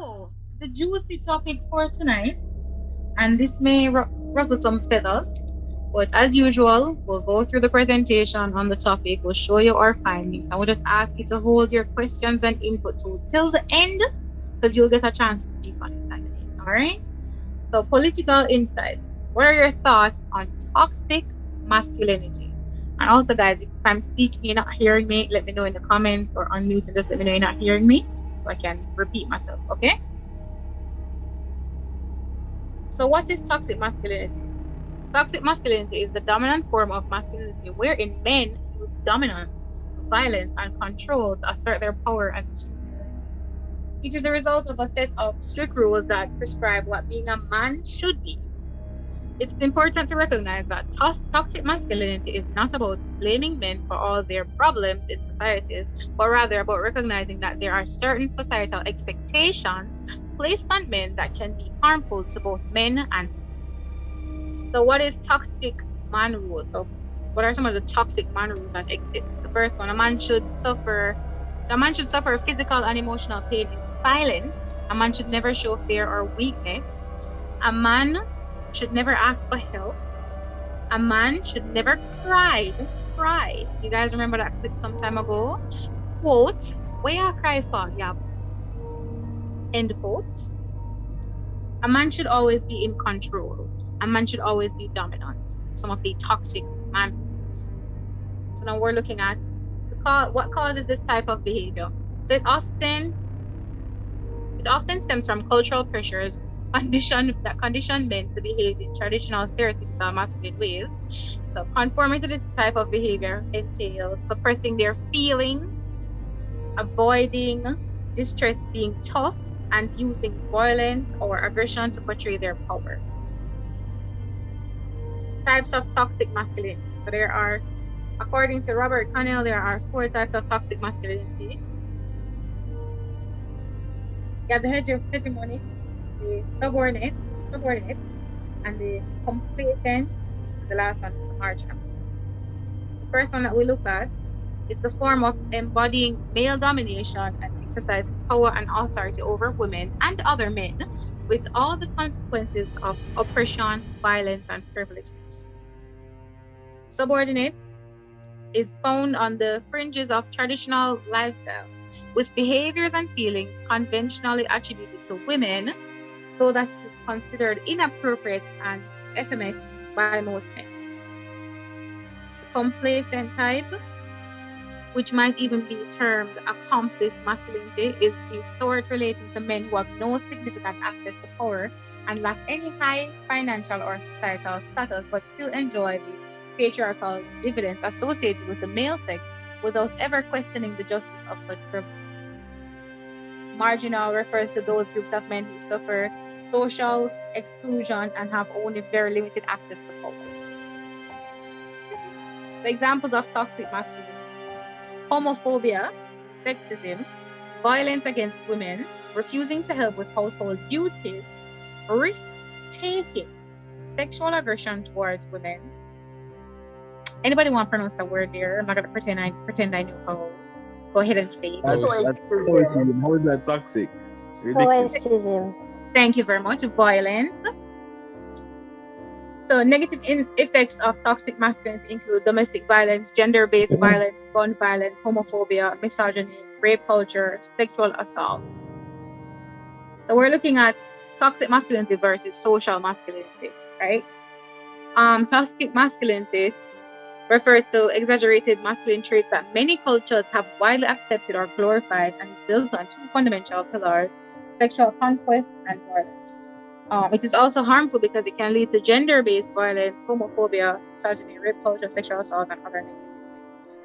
So, the juicy topic for tonight, and this may ruffle some feathers, but as usual, we'll go through the presentation on the topic, we'll show you our findings, and we'll just ask you to hold your questions and input till the end, because you'll get a chance to speak on it at the end. All right? So, political insights. What are your thoughts on toxic masculinity? And also, guys, if I'm speaking, you're not hearing me, let me know in the comments or unmute and just let me know you're not hearing me so I can repeat myself, okay? So, what is toxic masculinity? Toxic masculinity is the dominant form of masculinity wherein men use dominance, violence, and control to assert their power and superiority. It is the result of a set of strict rules that prescribe what being a man should be. It's important to recognize that toxic masculinity is not about blaming men for all their problems in societies, but rather about recognizing that there are certain societal expectations placed on men that can be harmful to both men and women. So, what is toxic man rule? So, what are some of the toxic man rules that exist? The first one: a man should suffer physical and emotional pain in silence. A man should never show fear or weakness. A man should never ask for help. A man should never cry. Cry. You guys remember that clip some time ago? Quote: "Where you cry for? Yeah." End quote. A man should always be in control. A man should always be dominant. Some of the toxic man rules. So now we're looking at what causes this type of behavior. So it often stems from cultural pressures condition men to behave in traditional stereotypical masculine ways. So conforming to this type of behavior entails suppressing their feelings, avoiding distress, being tough, and using violence or aggression to portray their power. Types of toxic masculinity. So there are, according to Robert Connell, there are four types of toxic masculinity. You have the hegemonic, the subordinate, and the complacent, and the last one is the marginal. The first one that we look at is the form of embodying male domination and exercising power and authority over women and other men, with all the consequences of oppression, violence, and privileges. Subordinate is found on the fringes of traditional lifestyle, with behaviors and feelings conventionally attributed to women, so that it is considered inappropriate and effeminate by most men. The complacent type, which might even be termed accomplice masculinity, is the sort relating to men who have no significant access to power and lack any high financial or societal status, but still enjoy the patriarchal dividends associated with the male sex without ever questioning the justice of such privilege. Marginal refers to those groups of men who suffer social exclusion and have only very limited access to power. The examples of toxic masculinity: homophobia, sexism, violence against women, refusing to help with household duties, risk taking, sexual aggression towards women. Anybody want to pronounce that word there? I'm not gonna pretend I know how. Go ahead and say it. That's Stoicism. stoicism. How is that toxic? Ridiculous. Stoicism. Thank you very much. Violence. So negative effects of toxic masculinity include domestic violence, gender-based violence, gun violence, homophobia, misogyny, rape culture, sexual assault. So we're looking at toxic masculinity versus social masculinity, right? Toxic masculinity refers to exaggerated masculine traits that many cultures have widely accepted or glorified, and is built on two fundamental pillars: sexual conquest and violence. It is also harmful because it can lead to gender-based violence, homophobia, misogyny, rape culture, sexual assault, and other negative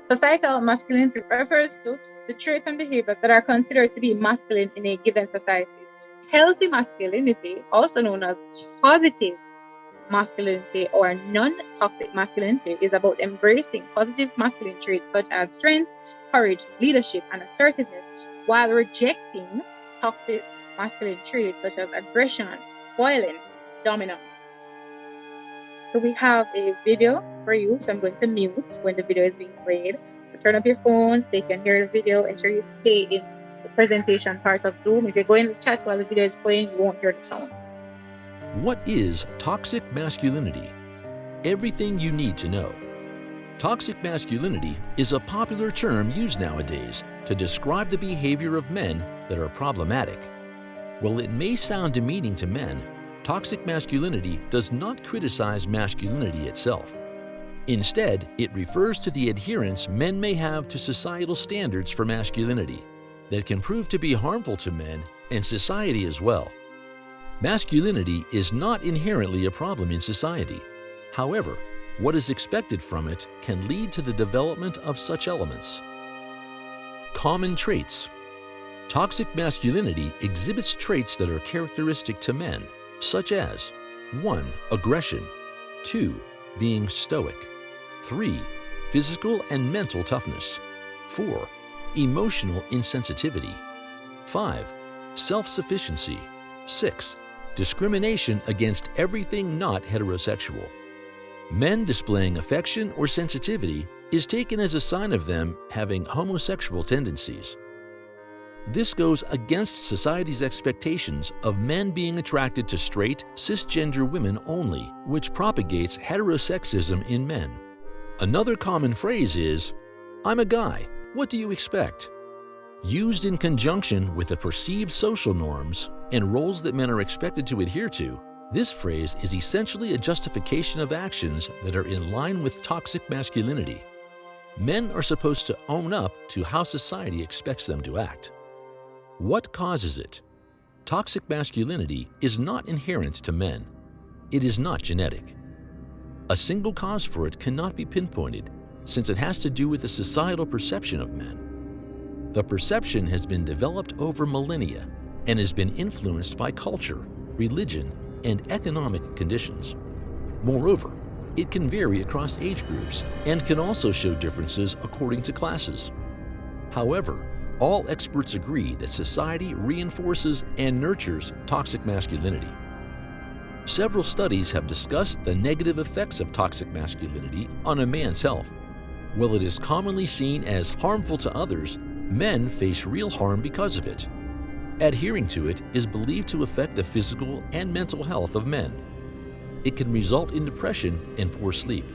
effects. Societal masculinity refers to the traits and behaviors that are considered to be masculine in a given society. Healthy masculinity, also known as positive masculinity or non-toxic masculinity, is about embracing positive masculine traits such as strength, courage, leadership, and assertiveness, while rejecting toxic masculine traits such as aggression, violence, dominance. So we have a video for you, so I'm going to mute when the video is being played. So turn up your phone so you can hear the video. Ensure you stay in presentation part of Zoom. If you go in the chat while the video is playing, you won't hear the sound. What is toxic masculinity? Everything you need to know. Toxic masculinity is a popular term used nowadays to describe the behavior of men that are problematic. While it may sound demeaning to men, toxic masculinity does not criticize masculinity itself. Instead, it refers to the adherence men may have to societal standards for masculinity that can prove to be harmful to men and society as well. Masculinity is not inherently a problem in society. However, what is expected from it can lead to the development of such elements. Common traits. Toxic masculinity exhibits traits that are characteristic to men, such as 1. Aggression, 2. Being stoic, 3. Physical and mental toughness, 4. Emotional insensitivity, 5. Self-sufficiency, 6. Discrimination against everything not heterosexual. Men displaying affection or sensitivity is taken as a sign of them having homosexual tendencies. This goes against society's expectations of men being attracted to straight, cisgender women only, which propagates heterosexism in men. Another common phrase is, "I'm a guy, what do you expect?" Used in conjunction with the perceived social norms and roles that men are expected to adhere to, this phrase is essentially a justification of actions that are in line with toxic masculinity. Men are supposed to own up to how society expects them to act. What causes it? Toxic masculinity is not inherent to men. It is not genetic. A single cause for it cannot be pinpointed, since it has to do with the societal perception of men. The perception has been developed over millennia and has been influenced by culture, religion, and economic conditions. Moreover, it can vary across age groups and can also show differences according to classes. However, all experts agree that society reinforces and nurtures toxic masculinity. Several studies have discussed the negative effects of toxic masculinity on a man's health. While it is commonly seen as harmful to others, men face real harm because of it. Adhering to it is believed to affect the physical and mental health of men. It can result in depression and poor sleep.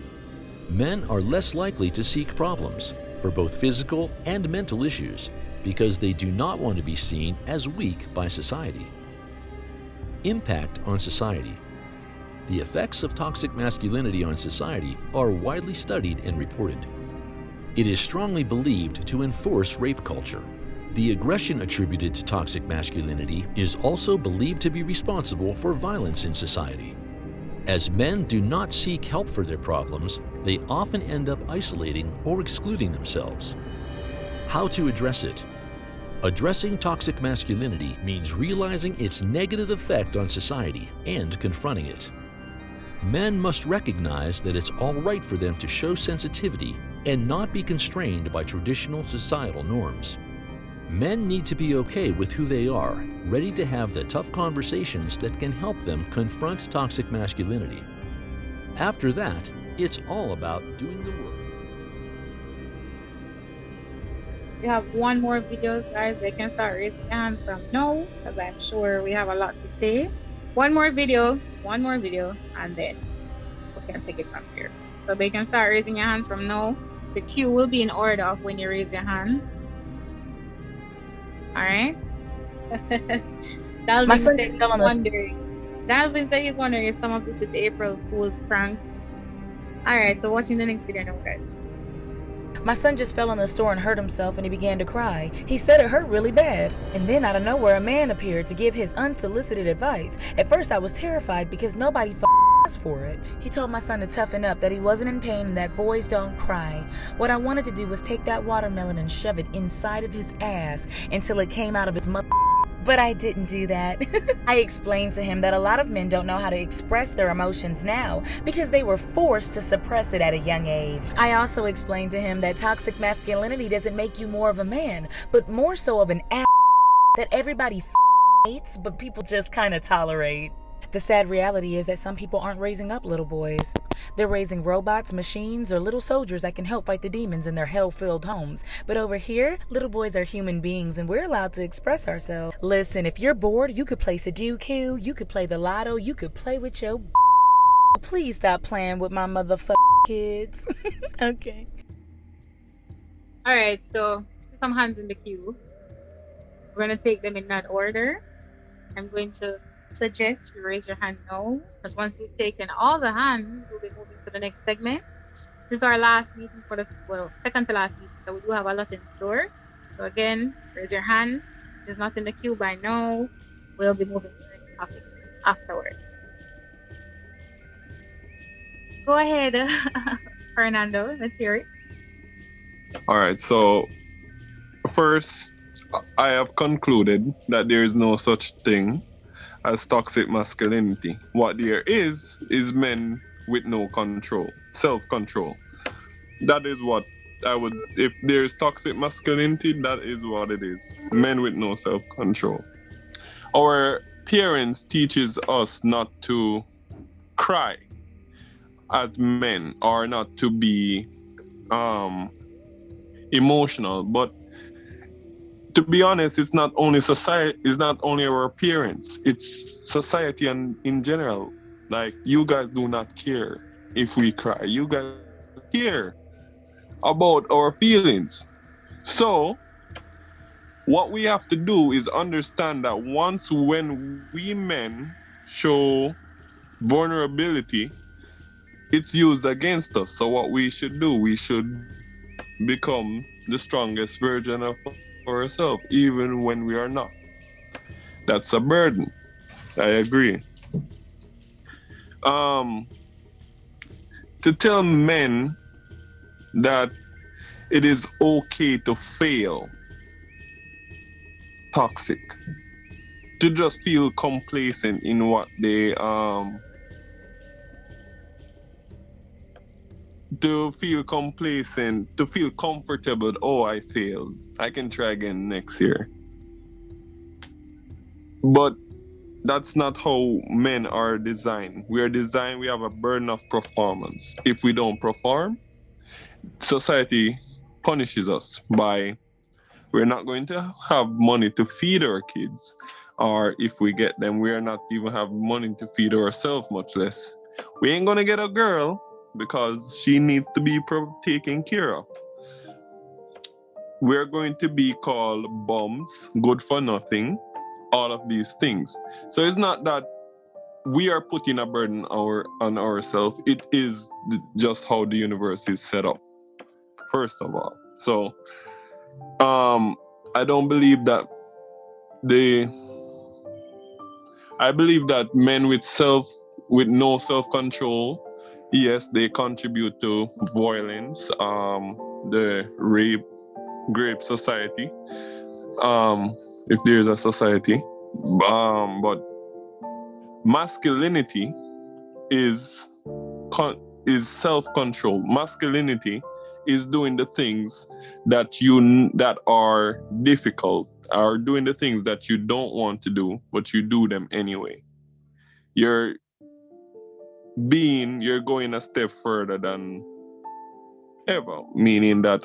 Men are less likely to seek problems for both physical and mental issues because they do not want to be seen as weak by society. Impact on society. The effects of toxic masculinity on society are widely studied and reported. It is strongly believed to enforce rape culture. The aggression attributed to toxic masculinity is also believed to be responsible for violence in society. As men do not seek help for their problems, they often end up isolating or excluding themselves. How to address it? Addressing toxic masculinity means realizing its negative effect on society and confronting it. Men must recognize that it's all right for them to show sensitivity and not be constrained by traditional societal norms. Men need to be okay with who they are, ready to have the tough conversations that can help them confront toxic masculinity. After that, it's all about doing the work. We have one more video, guys. They can start raising their hands from now, because I'm sure we have a lot to say. One more video, and then we can take it from here. So they can start raising your hands from now. The cue will be in order of when you raise your hand. All right. My son is still on Dalvin said he's wondering if some of this is April Fool's prank. All right. So watching the next video now, guys. My son just fell in the store and hurt himself, and he began to cry. He said it hurt really bad. And then out of nowhere, a man appeared to give his unsolicited advice. At first, I was terrified because nobody asked for it. He told my son to toughen up, that he wasn't in pain, and that boys don't cry. What I wanted to do was take that watermelon and shove it inside of his ass until it came out of his mother. But I didn't do that. I explained to him that a lot of men don't know how to express their emotions now because they were forced to suppress it at a young age. I also explained to him that toxic masculinity doesn't make you more of a man, but more so of an ass that everybody hates, but people just kind of tolerate. The sad reality is that some people aren't raising up little boys. They're raising robots, machines, or little soldiers that can help fight the demons in their hell-filled homes. But over here, little boys are human beings and we're allowed to express ourselves. Listen, if you're bored, you could play Sudoku, you could play the lotto, you could play with your Please stop playing with my motherfucking kids. Okay. Alright, so see some hands in the queue. We're going to take them in that order. I'm going to suggest you raise your hand now, because once we've taken all the hands, we'll be moving to the next segment. This is our last meeting for second to last meeting, so we do have a lot in store. So again, raise your hand. If it's not in the queue by now, we'll be moving to the next topic afterwards. Go ahead, Fernando. Let's hear it. All right. So first, I have concluded that there is no such thing as toxic masculinity. What there is men with no control, self-control. That is what I would. If there's toxic masculinity, that is what it is. Men with no self-control. Our parents teaches us not to cry as men or not to be emotional, but to be honest, it's not only society, it's not only our parents, it's society and in general. Like, you guys do not care if we cry. You guys care about our feelings. So what we have to do is understand that once when we men show vulnerability, it's used against us. So what we should do, we should become the strongest version of ourselves, even when we are not. That's a burden. I agree. To tell men that it is okay to fail, toxic. To just feel complacent in what they to feel complacent, to feel comfortable. Oh, I failed, I can try again next year. But that's not how men are designed. We are designed, we have a burden of performance. If we don't perform, society punishes us by, we're not going to have money to feed our kids, or if we get them, we are not even have money to feed ourselves, much less. We ain't gonna get a girl because she needs to be taken care of. We're going to be called bums, good for nothing, all of these things. So it's not that we are putting a burden on ourselves. It is just how the universe is set up, first of all. So I don't believe that I believe that men with no self-control, yes, they contribute to violence, the rape society, if there's a society. But masculinity is self-control. Masculinity is doing the things that are difficult, or doing the things that you don't want to do, but you do them anyway. You're going a step further than ever, meaning that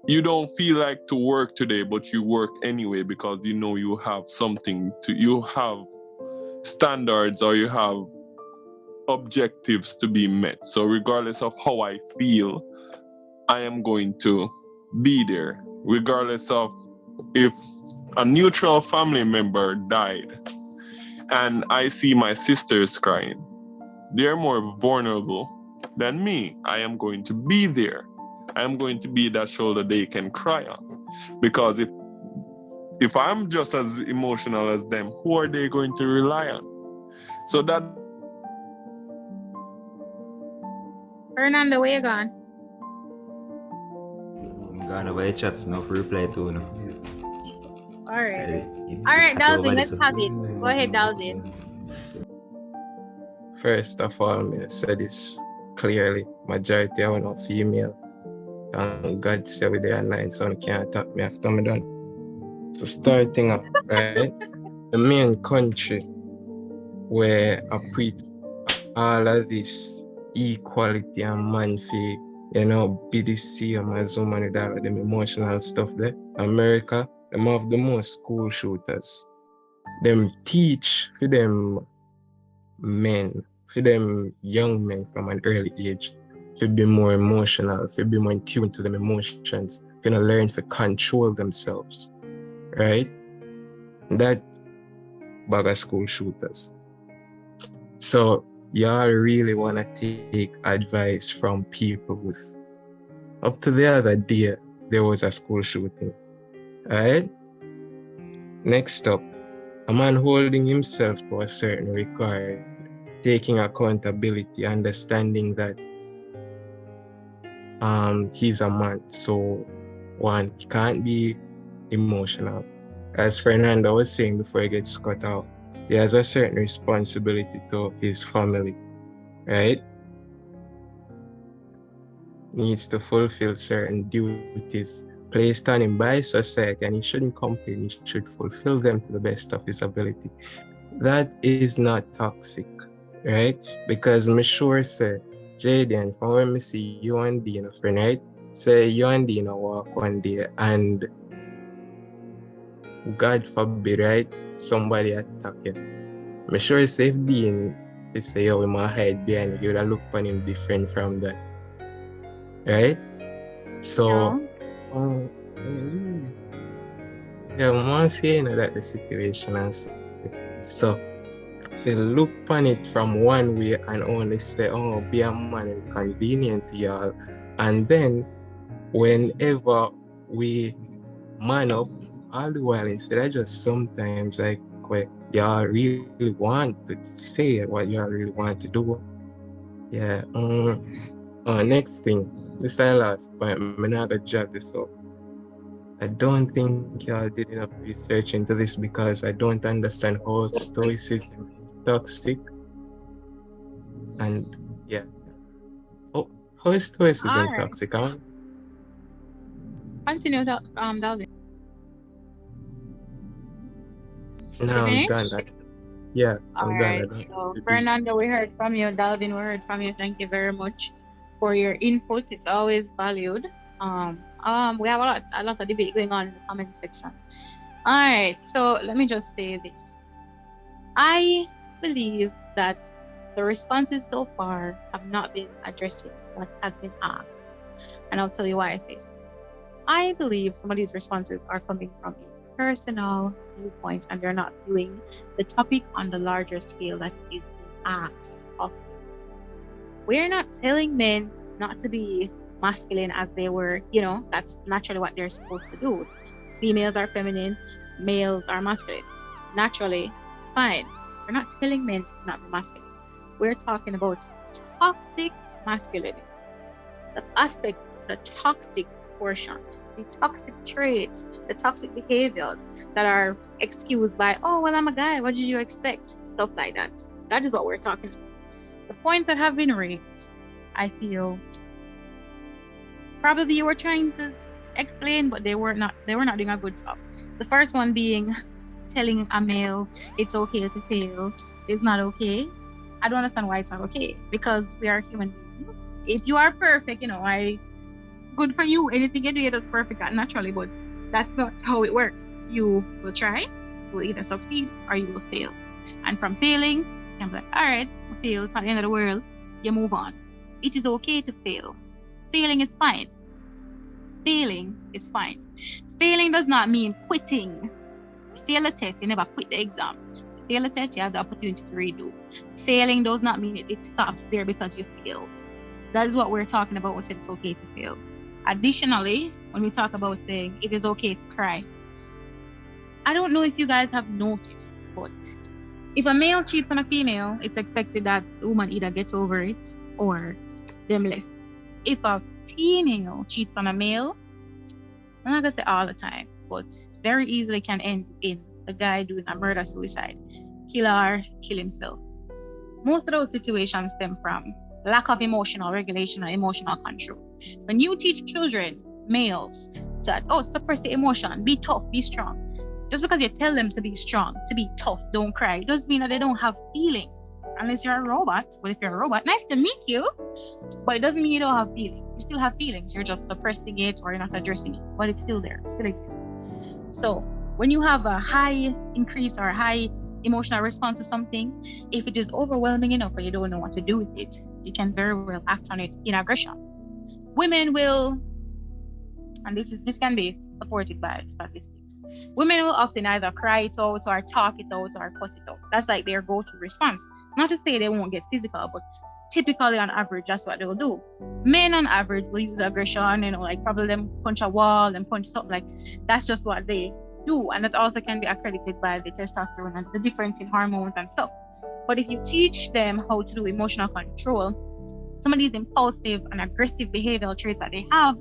you don't feel like to work today, but you work anyway because you know you have you have standards, or you have objectives to be met. So regardless of how I feel, I am going to be there. Regardless of if a neutral family member died and I see my sisters crying, they're more vulnerable than me. I am going to be there. I am going to be that shoulder they can cry on. Because if I'm just as emotional as them, who are they going to rely on? So that. Fernando, where you gone? I'm gone away chats now for reply to now. Alright. Alright, Dalvin, let's have it. Go ahead, Dalvin. First of all, me say this clearly. Majority are not female. And God said with the online, son can't attack me after me done. So starting up, right? The main country where I preach all of this equality and man fee, be the same as woman with all of them emotional stuff there. America, them have the most school shooters. Them teach for them men, for them young men from an early age, to be more emotional, to be more in tune to them emotions, to learn to control themselves, right? That bag of school shooters. So y'all really want to take advice from people with, up to the other day, there was a school shooting, right? Next up, a man holding himself to a certain regard, taking accountability, understanding that he's a man, so one, he can't be emotional. As Fernando was saying before he gets cut off, he has a certain responsibility to his family, right? Needs to fulfill certain duties placed on him by society, and he shouldn't complain, he should fulfill them to the best of his ability. That is not toxic, right? Because me sure say, Jaden, from when me see you and Dina, friend, right? Say you and Dina walk one day and God forbid, right? Somebody attack you. Me sure say if Dean is say, yo, we might hide behind you, would look upon him different from that, right? So, yeah, once you know that the situation and say, so they look upon it from one way and only say, oh, be a man is convenient to y'all. And then whenever we man up, all the while, instead of just sometimes like where y'all really want to say what y'all really want to do. Yeah. Next thing, this is the last point. I'm not gonna jot this up. I don't think y'all did enough research into this because I don't understand how stoicism is toxic. And yeah. Oh, how is stoicism All right. toxic? Continue, Dalvin. No, You I'm finished? done. Yeah, All I'm done. I right. don't So, repeat. Fernando, we heard from you. Dalvin, we heard from you. Thank you very much for your input. It's always valued. We have a lot of debate going on in the comment section. All right. So let me just say this. I believe that the responses so far have not been addressing what has been asked, and I'll tell you why I say so. I believe some of these responses are coming from a personal viewpoint and they're not viewing the topic on the larger scale that is being asked of them. We're not telling men not to be masculine as they were, that's naturally what they're supposed to do. Females are feminine, males are masculine. Naturally, fine. We're not telling men to not be masculine. We're talking about toxic masculinity, the aspect, the toxic portion, the toxic traits, the toxic behaviors that are excused by, oh, well, I'm a guy. What did you expect? Stuff like that. That is what we're talking about. The points that have been raised, I feel, probably you were trying to explain, but they were not doing a good job. The first one being telling a male it's okay to fail is not okay. I don't understand why it's not okay, because we are human beings. If you are perfect, good for you. Anything you do is perfect naturally, but that's not how it works. You will try, you will either succeed or you will fail. And from failing, you can be like, all right, I fail, it's not the end of the world. You move on. It is okay to fail. Failing is fine. Failing is fine. Failing does not mean quitting. Fail a test, you never quit the exam. Fail a test, you have the opportunity to redo. Failing does not mean it stops there because you failed. That is what we're talking about when it's okay to fail. Additionally, when we talk about saying it is okay to cry, I don't know if you guys have noticed, but if a male cheats on a female, it's expected that the woman either gets over it or them left. If a female cheats on a male, I'm not gonna say all the time, but very easily can end in the guy doing a murder-suicide, kill her, kill himself. Most of those situations stem from lack of emotional regulation and emotional control. When you teach children, males, that suppress the emotion, be tough, be strong, Just because you tell them to be strong, to be tough, don't cry, it doesn't mean that they don't have feelings. Unless you're a robot. But if you're a robot, nice to meet you. But it doesn't mean you don't have feelings. You still have feelings. You're just suppressing it or you're not addressing it. But it's still there. It still exists. So when you have a high increase or a high emotional response to something, if it is overwhelming enough or you don't know what to do with it, you can very well act on it in aggression. Women will, and this can be supported by statistics, women will often either cry it out or talk it out or cuss it out. That's like their go-to response. Not to say they won't get physical, but typically on average, that's what they'll do. Men on average will use aggression, like probably them punch a wall and punch something, like that's just what they do. And that also can be accredited by the testosterone and the difference in hormones and stuff. But if you teach them how to do emotional control, some of these impulsive and aggressive behavioral traits that they have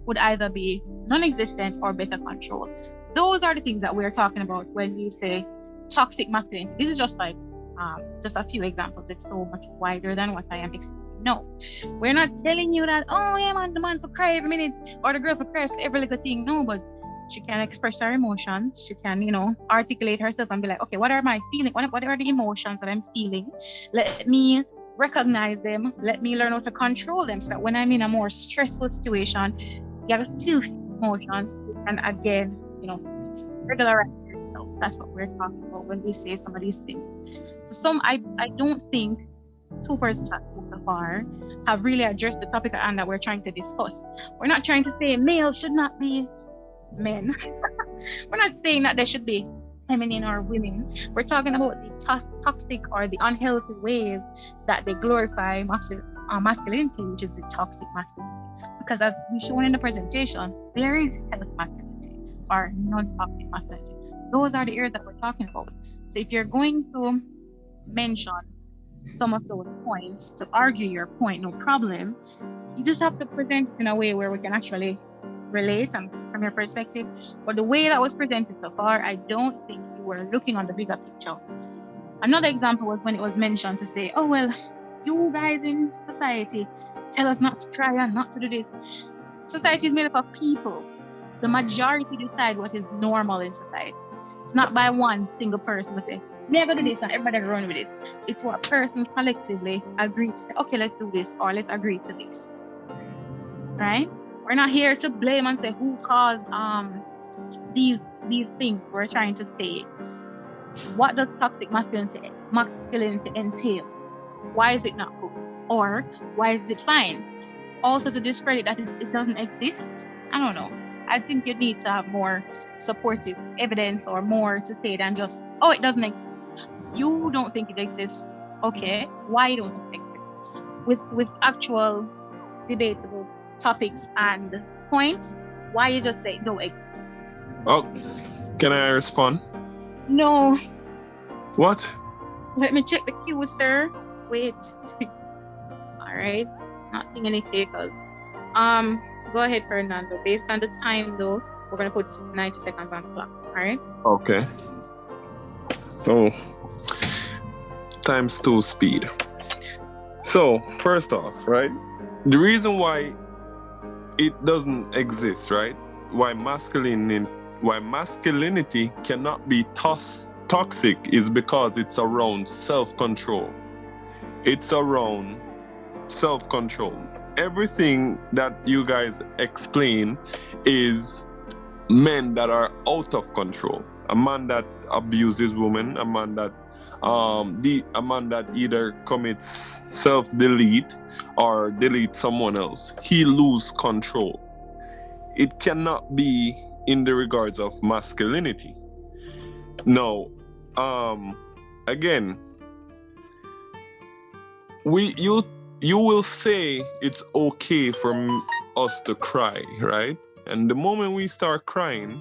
would either be non-existent or better controlled. Those are the things that we're talking about when we say toxic masculinity. This is just like just a few examples. It's so much wider than what I am explaining. No, we're not telling you that, oh yeah man, the man for cry every minute or the girl for cry for every little thing. No, but she can express her emotions. She can, articulate herself and be like, okay, what are my feelings? What are the emotions that I'm feeling? Let me recognize them. Let me learn how to control them so that when I'm in a more stressful situation, you gotta still feel emotions and again, regularize yourself. That's what we're talking about when we say some of these things. So I don't think Super's chat so far have really addressed the topic at hand that we're trying to discuss. We're not trying to say males should not be men. We're not saying that there should be feminine or women. We're talking about the toxic or the unhealthy ways that they glorify masculinity, which is the toxic masculinity. Because as we shown in the presentation, there is healthy masculinity or non-toxic masculinity. Those are the areas that we're talking about. So if you're going to mention some of those points to argue your point, no problem. You just have to present it in a way where we can actually relate and from your perspective. But the way that was presented so far, I don't think you were looking on the bigger picture. Another example was when it was mentioned to say, oh, well, you guys in society tell us not to cry and not to do this. Society is made up of people. The majority decide what is normal in society. It's not by one single person who say, never do this and everybody run with it. It's what persons collectively agree to say, okay, let's do this or let's agree to this. Right? We're not here to blame and say who caused these things. We're trying to say, what does toxic masculinity entail? Why is it not good? Or why is it fine? Also to discredit that it doesn't exist. I don't know. I think you need to have more supportive evidence or more to say than just, oh, it doesn't exist. You don't think it exists. Okay, why don't it exist? With actual debatable topics and points, why you just say no exist? Oh, can I respond? No. What? Let me check the queue, sir. Wait. All right. Not seeing any takers. Go ahead, Fernando. Based on the time, though, we're gonna put 90 seconds on the clock. All right. Okay. So times 2 speed. So first off, right? The reason why it doesn't exist, right? Why masculinity cannot be toxic is because it's around self-control. It's around self-control. Everything that you guys explain is men that are out of control. A man that abuses women, a man that either commits self-delete or delete someone else, he lose control. It cannot be in the regards of masculinity. No, again, you will say it's okay for us to cry, right? And the moment we start crying,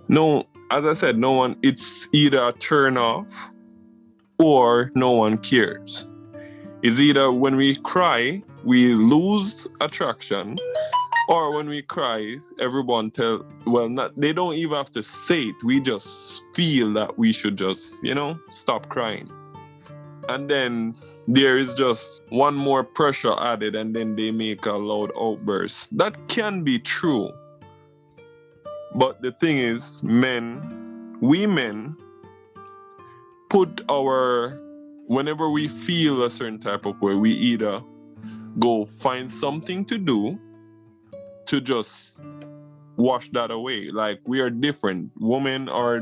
no, as I said, no one, it's either a turn off or no one cares. It's either when we cry, we lose attraction, or when we cry, everyone they don't even have to say it. We just feel that we should just, stop crying. And then there is just one more pressure added, and then they make a loud outburst. That can be true. But the thing is, we men put whenever we feel a certain type of way, we either go find something to do to just wash that away. Like, we are different. Women are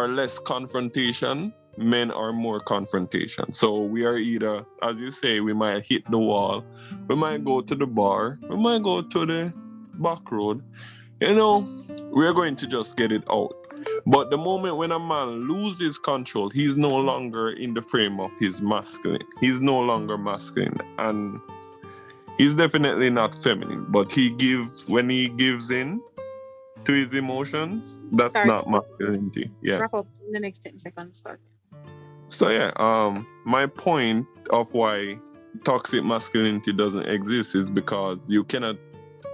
less confrontation. Men are more confrontation. So we are either, as you say, we might hit the wall, we might go to the bar, we might go to the back road. We're going to just get it out. But the moment when a man loses control, he's no longer in the frame of his masculine. He's no longer masculine. And he's definitely not feminine. But when he gives in to his emotions, that's Sorry. not masculinity. Yeah. Wrap up in the next 10 seconds. Sorry. So yeah, my point of why toxic masculinity doesn't exist is because you cannot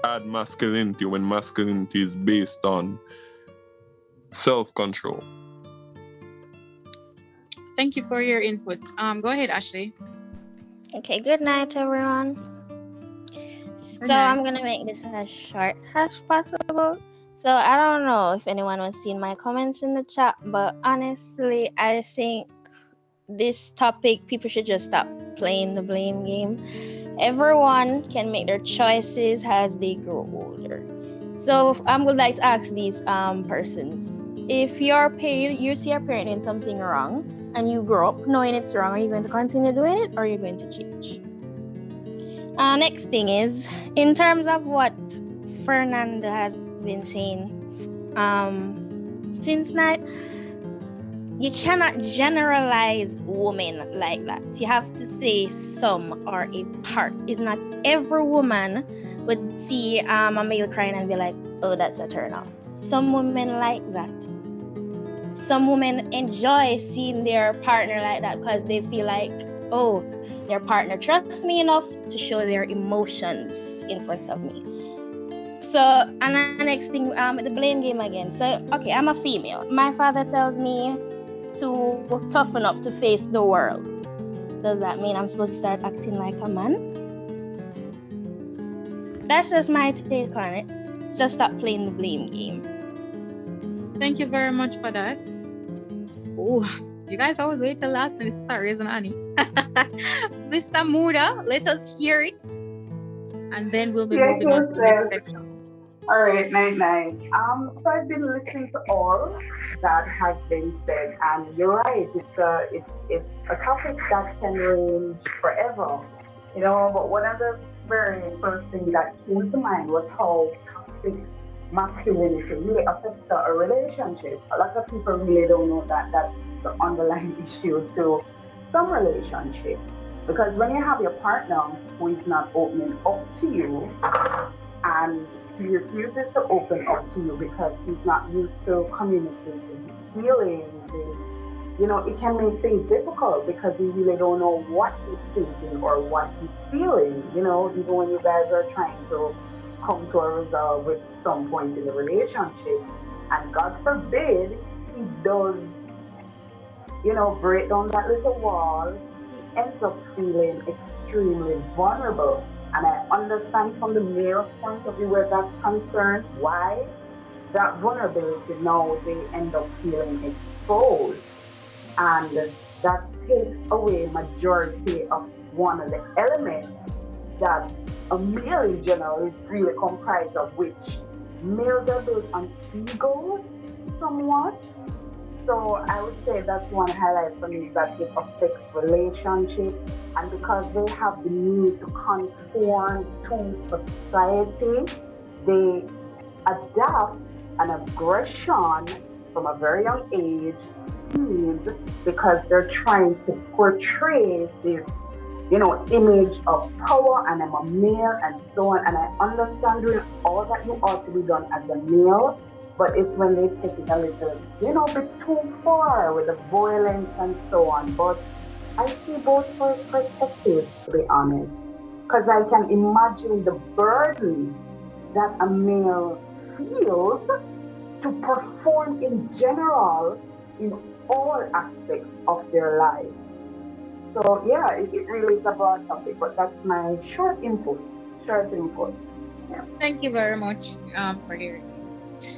add masculinity when masculinity is based on self-control. Thank you for your input. Go ahead, Ashley. Okay, good night, everyone. So night. I'm gonna make this as short as possible. So I don't know if anyone was seeing my comments in the chat, but honestly, I think this topic, people should just stop playing the blame game. Everyone can make their choices as they grow older. So I would like to ask these persons, if you see your parent doing something wrong and you grow up knowing it's wrong, are you going to continue doing it or are you going to change? Next thing is, in terms of what Fernanda has been saying since night, you cannot generalize women like that. You have to say some or a part. It's not every woman would see a male crying and be like, oh, that's a turn off. Some women like that. Some women enjoy seeing their partner like that because they feel like, oh, their partner trusts me enough to show their emotions in front of me. So, and the next thing, the blame game again. So, okay, I'm a female. My father tells me to toughen up to face the world. Does that mean I'm supposed to start acting like a man? That's just my take on it. Just stop playing the blame game. Thank you very much for that. Oh, you guys always wait till last minute to start raising honey. Mr. Muda, let us hear it. And then we'll be moving on to the next section. All right, night. So I've been listening to all that has been said, and you're right. It's a topic that can range forever, But one of the very first things that came to mind was how toxic masculinity really affects a relationship. A lot of people really don't know that that's the underlying issue to some relationships, because when you have your partner who is not opening up to you and he refuses to open up to you because he's not used to communicating his feelings, it can make things difficult because you really don't know what he's thinking or what he's feeling, even when you guys are trying to come to a resolve with some point in the relationship. And God forbid he does, break down that little wall, he ends up feeling extremely vulnerable. And I understand from the male's point of view where that's concerned, why that vulnerability now they end up feeling exposed. And that takes away majority of one of the elements that a male in general is really comprised of, which males are built on egos somewhat. So I would say that's one highlight for me, that it affects relationships. And because they have the need to conform to society, they adapt an aggression from a very young age, because they're trying to portray this, image of power, and I'm a male and so on. And I understand doing all that you ought to be done as a male, but it's when they take it a little, bit too far with the violence and so on. But I see both perspectives, to be honest, because I can imagine the burden that a male feels to perform in general in all aspects of their life. So yeah, it really is a broad topic, but that's my short input. Yeah. Thank you very much for hearing.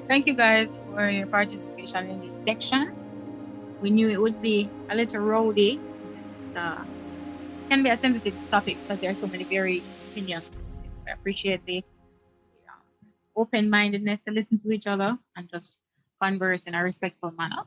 Thank you guys for your participation in this section. We knew it would be a little rowdy. Can be a sensitive topic because there are so many varied opinions. I appreciate the open mindedness to listen to each other and just converse in a respectful manner.